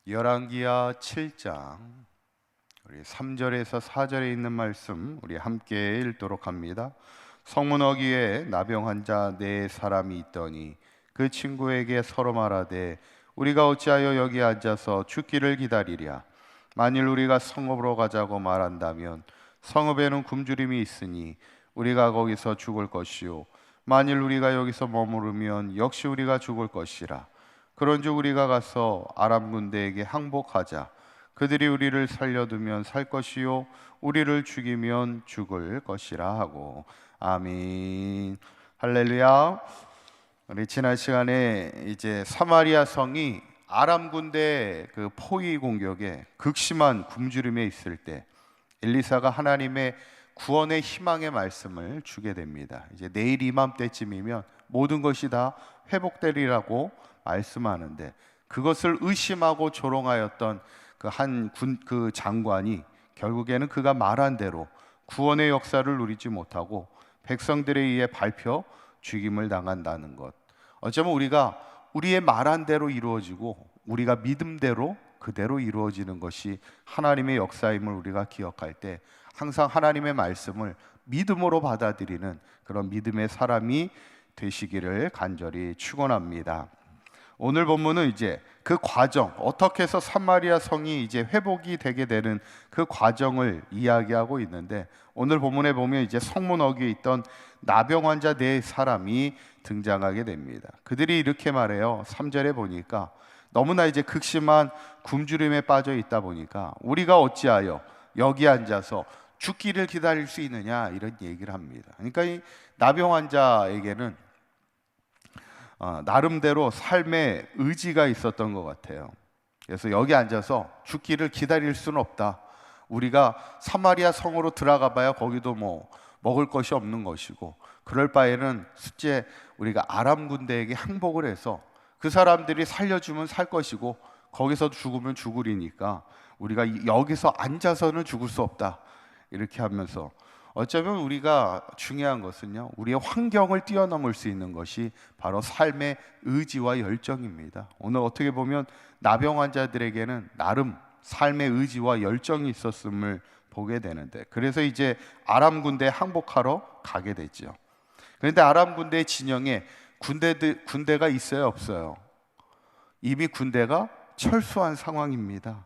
열왕기하 7장 우리 3절에서 4절에 있는 말씀 우리 함께 읽도록 합니다. 성문 어귀에 나병 환자 네 사람이 있더니 그 친구에게 서로 말하되 우리가 어찌하여 여기 앉아서 죽기를 기다리랴. 만일 우리가 성읍으로 가자고 말한다면 성읍에는 굶주림이 있으니 우리가 거기서 죽을 것이요 만일 우리가 여기서 머무르면 역시 우리가 죽을 것이라. 그런즉 우리가 가서 아람 군대에게 항복하자. 그들이 우리를 살려두면 살 것이요 우리를 죽이면 죽을 것이라 하고. 아멘. 할렐루야. 우리 지난 시간에 이제 사마리아 성이 아람 군대의 그 포위 공격에 극심한 굶주림에 있을 때 엘리사가 하나님의 구원의 희망의 말씀을 주게 됩니다. 이제 내일 이맘때쯤이면 모든 것이 다 회복되리라고 말씀하는데, 그것을 의심하고 조롱하였던 그 장관이 결국에는 그가 말한 대로 구원의 역사를 누리지 못하고 백성들에 의해 밟혀 죽임을 당한다는 것. 어쩌면 우리가 우리의 말한 대로 이루어지고 우리가 믿음대로 그대로 이루어지는 것이 하나님의 역사임을 우리가 기억할 때 항상 하나님의 말씀을 믿음으로 받아들이는 그런 믿음의 사람이 되시기를 간절히 축원합니다. 오늘 본문은 이제 그 과정, 어떻게 해서 사마리아 성이 이제 회복이 되게 되는 그 과정을 이야기하고 있는데, 오늘 본문에 보면 이제 성문 어귀에 있던 나병 환자 네 사람이 등장하게 됩니다. 그들이 이렇게 말해요. 3절에 보니까 너무나 이제 극심한 굶주림에 빠져 있다 보니까 우리가 어찌하여 여기 앉아서 죽기를 기다릴 수 있느냐, 이런 얘기를 합니다. 그러니까 이 나병 환자에게는 나름대로 삶의 의지가 있었던 것 같아요. 그래서 여기 앉아서 죽기를 기다릴 수는 없다. 우리가 사마리아 성으로 들어가 봐야 거기도 뭐 먹을 것이 없는 것이고, 그럴 바에는 숫제 우리가 아람 군대에게 항복을 해서 그 사람들이 살려주면 살 것이고 거기서 죽으면 죽으리니까 우리가 여기서 앉아서는 죽을 수 없다. 이렇게 하면서 어쩌면 우리가 중요한 것은요, 우리의 환경을 뛰어넘을 수 있는 것이 바로 삶의 의지와 열정입니다. 오늘 어떻게 보면 나병 환자들에게는 나름 삶의 의지와 열정이 있었음을 보게 되는데, 그래서 이제 아람 군대에 항복하러 가게 됐죠. 그런데 아람 군대의 진영에 군대가 있어요, 없어요? 이미 군대가 철수한 상황입니다.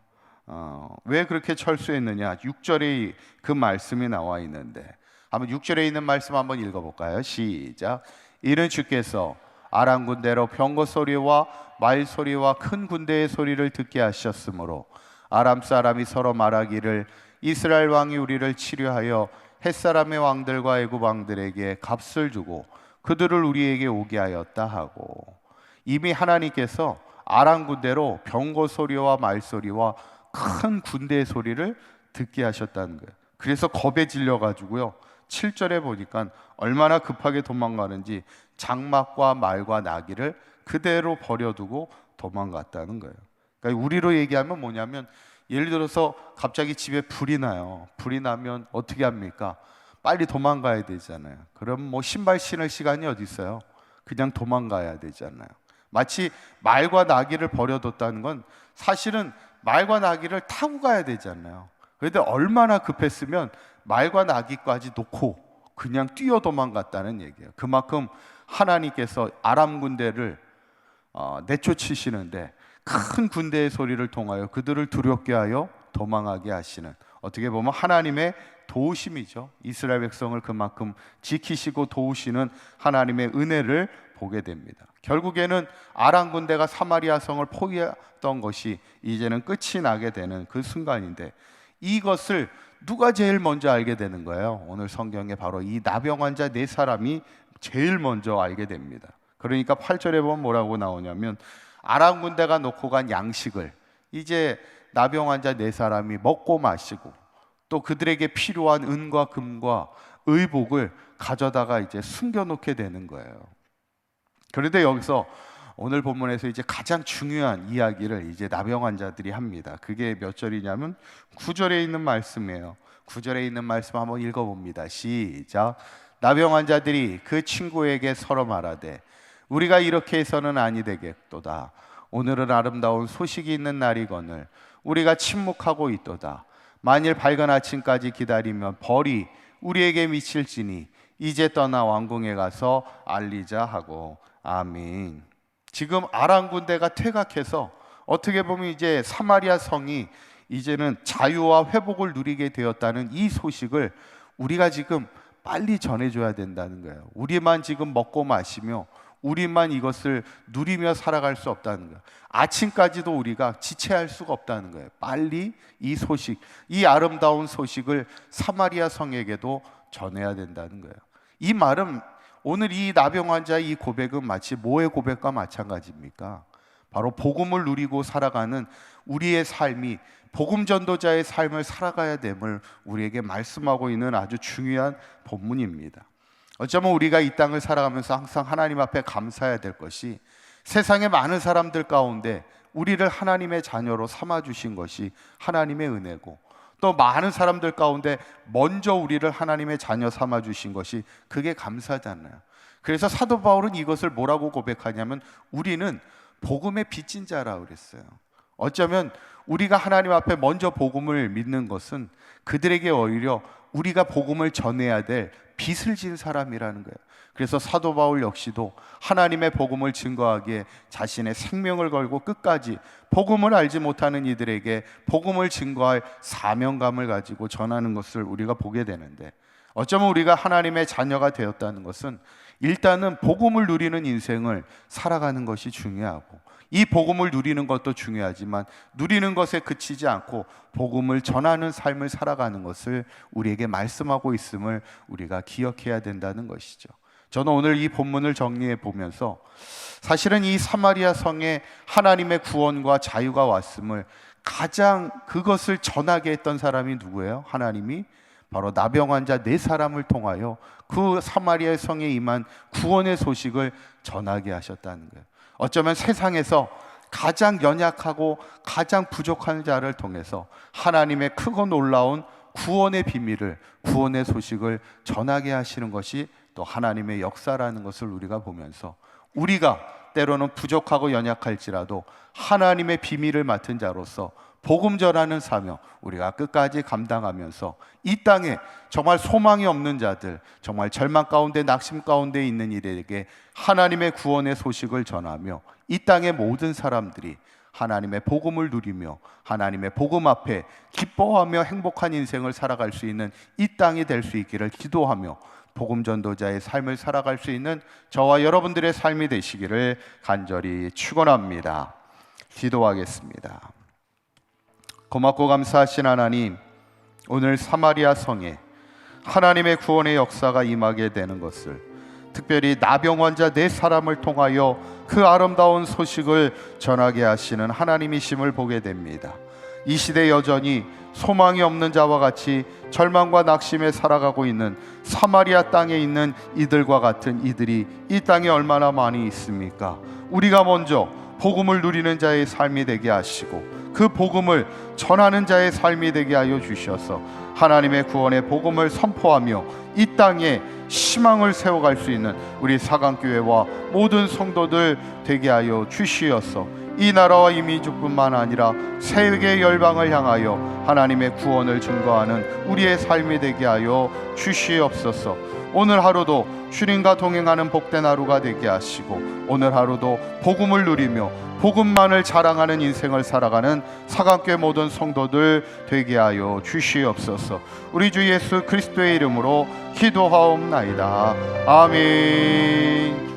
왜 그렇게 철수했느냐? 6절에 그 말씀이 나와 있는데, 한번 6절에 있는 말씀 한번 읽어볼까요? 시작. 이는 주께서 아람 군대로 병거 소리와 말 소리와 큰 군대의 소리를 듣게 하셨으므로 아람 사람이 서로 말하기를 이스라엘 왕이 우리를 치료하여 햇사람의 왕들과 애굽 왕들에게 값을 주고 그들을 우리에게 오게 하였다 하고. 이미 하나님께서 아람 군대로 병거 소리와 말 소리와 큰 군대의 소리를 듣게 하셨다는 거예요. 그래서 겁에 질려가지고요, 7절에 보니까 얼마나 급하게 도망가는지 장막과 말과 나귀를 그대로 버려두고 도망갔다는 거예요. 그러니까 우리로 얘기하면 뭐냐면, 예를 들어서 갑자기 집에 불이 나요. 불이 나면 어떻게 합니까? 빨리 도망가야 되잖아요. 그럼 뭐 신발 신을 시간이 어디 있어요? 그냥 도망가야 되잖아요. 마치 말과 나귀를 버려뒀다는 건 사실은 말과 나귀를 타고 가야 되잖아요. 그런데 얼마나 급했으면 말과 나귀까지 놓고 그냥 뛰어 도망갔다는 얘기예요. 그만큼 하나님께서 아람 군대를 내쫓으시는데 큰 군대의 소리를 통하여 그들을 두렵게 하여 도망하게 하시는, 어떻게 보면 하나님의 도우심이죠. 이스라엘 백성을 그만큼 지키시고 도우시는 하나님의 은혜를 보게 됩니다. 결국에는 아람 군대가 사마리아 성을 포위했던 것이 이제는 끝이 나게 되는 그 순간인데, 이것을 누가 제일 먼저 알게 되는 거예요? 오늘 성경에 바로 이 나병 환자 네 사람이 제일 먼저 알게 됩니다. 그러니까 8절에 보면 뭐라고 나오냐면, 아람 군대가 놓고 간 양식을 이제 나병 환자 네 사람이 먹고 마시고 또 그들에게 필요한 은과 금과 의복을 가져다가 이제 숨겨놓게 되는 거예요. 그런데 여기서 오늘 본문에서 이제 가장 중요한 이야기를 이제 나병 환자들이 합니다. 그게 몇 절이냐면 9절에 있는 말씀이에요. 9절에 있는 말씀 한번 읽어봅니다. 시작. 나병 환자들이 그 친구에게 서로 말하되 우리가 이렇게 해서는 아니 되겠도다. 오늘은 아름다운 소식이 있는 날이거늘 우리가 침묵하고 있도다. 만일 밝은 아침까지 기다리면 벌이 우리에게 미칠지니 이제 떠나 왕궁에 가서 알리자 하고. 아멘. 지금 아람 군대가 퇴각해서 어떻게 보면 이제 사마리아 성이 이제는 자유와 회복을 누리게 되었다는 이 소식을 우리가 지금 빨리 전해줘야 된다는 거예요. 우리만 지금 먹고 마시며 우리만 이것을 누리며 살아갈 수 없다는 거예요. 아침까지도 우리가 지체할 수가 없다는 거예요. 빨리 이 소식, 이 아름다운 소식을 사마리아 성에게도 전해야 된다는 거예요. 이 말은 오늘 이 나병 환자의 이 고백은 마치 뭐의 고백과 마찬가지입니까? 바로 복음을 누리고 살아가는 우리의 삶이 복음 전도자의 삶을 살아가야 됨을 우리에게 말씀하고 있는 아주 중요한 본문입니다. 어쩌면 우리가 이 땅을 살아가면서 항상 하나님 앞에 감사해야 될 것이 세상의 많은 사람들 가운데 우리를 하나님의 자녀로 삼아주신 것이 하나님의 은혜고, 또 많은 사람들 가운데 먼저 우리를 하나님의 자녀 삼아주신 것이 그게 감사잖아요. 그래서 사도 바울은 이것을 뭐라고 고백하냐면 우리는 복음의 빚진 자라고 그랬어요. 어쩌면 우리가 하나님 앞에 먼저 복음을 믿는 것은 그들에게 오히려 우리가 복음을 전해야 될 빚을 진 사람이라는 거예요. 그래서 사도 바울 역시도 하나님의 복음을 증거하기에 자신의 생명을 걸고 끝까지 복음을 알지 못하는 이들에게 복음을 증거할 사명감을 가지고 전하는 것을 우리가 보게 되는데, 어쩌면 우리가 하나님의 자녀가 되었다는 것은 일단은 복음을 누리는 인생을 살아가는 것이 중요하고, 이 복음을 누리는 것도 중요하지만 누리는 것에 그치지 않고 복음을 전하는 삶을 살아가는 것을 우리에게 말씀하고 있음을 우리가 기억해야 된다는 것이죠. 저는 오늘 이 본문을 정리해 보면서 사실은 이 사마리아 성에 하나님의 구원과 자유가 왔음을 가장 그것을 전하게 했던 사람이 누구예요? 하나님이 바로 나병 환자 4사람을 통하여 그 사마리아 성에 임한 구원의 소식을 전하게 하셨다는 거예요. 어쩌면 세상에서 가장 연약하고 가장 부족한 자를 통해서 하나님의 크고 놀라운 구원의 비밀을, 구원의 소식을 전하게 하시는 것이 또 하나님의 역사라는 것을 우리가 보면서, 우리가 때로는 부족하고 연약할지라도 하나님의 비밀을 맡은 자로서 복음 전하는 사명 우리가 끝까지 감당하면서 이 땅에 정말 소망이 없는 자들, 정말 절망 가운데 낙심 가운데 있는 이들에게 하나님의 구원의 소식을 전하며 이 땅의 모든 사람들이 하나님의 복음을 누리며 하나님의 복음 앞에 기뻐하며 행복한 인생을 살아갈 수 있는 이 땅이 될 수 있기를 기도하며 복음 전도자의 삶을 살아갈 수 있는 저와 여러분들의 삶이 되시기를 간절히 축원합니다. 기도하겠습니다. 고맙고 감사하신 하나님, 오늘 사마리아 성에 하나님의 구원의 역사가 임하게 되는 것을, 특별히 나병 환자 4사람을 통하여 그 아름다운 소식을 전하게 하시는 하나님이심을 보게 됩니다. 이 시대 여전히 소망이 없는 자와 같이 절망과 낙심에 살아가고 있는 사마리아 땅에 있는 이들과 같은 이들이 이 땅에 얼마나 많이 있습니까? 우리가 먼저 복음을 누리는 자의 삶이 되게 하시고 그 복음을 전하는 자의 삶이 되게 하여 주셔서 하나님의 구원의 복음을 선포하며 이 땅에 희망을 세워갈 수 있는 우리 사강교회와 모든 성도들 되게 하여 주시어서 이 나라와 이 민족뿐만 아니라 세계 열방을 향하여 하나님의 구원을 증거하는 우리의 삶이 되게 하여 주시옵소서. 오늘 하루도 주님과 동행하는 복된 하루가 되게 하시고 오늘 하루도 복음을 누리며 복음만을 자랑하는 인생을 살아가는 사강교회 모든 성도들 되게 하여 주시옵소서. 우리 주 예수 그리스도의 이름으로 기도하옵나이다. 아멘.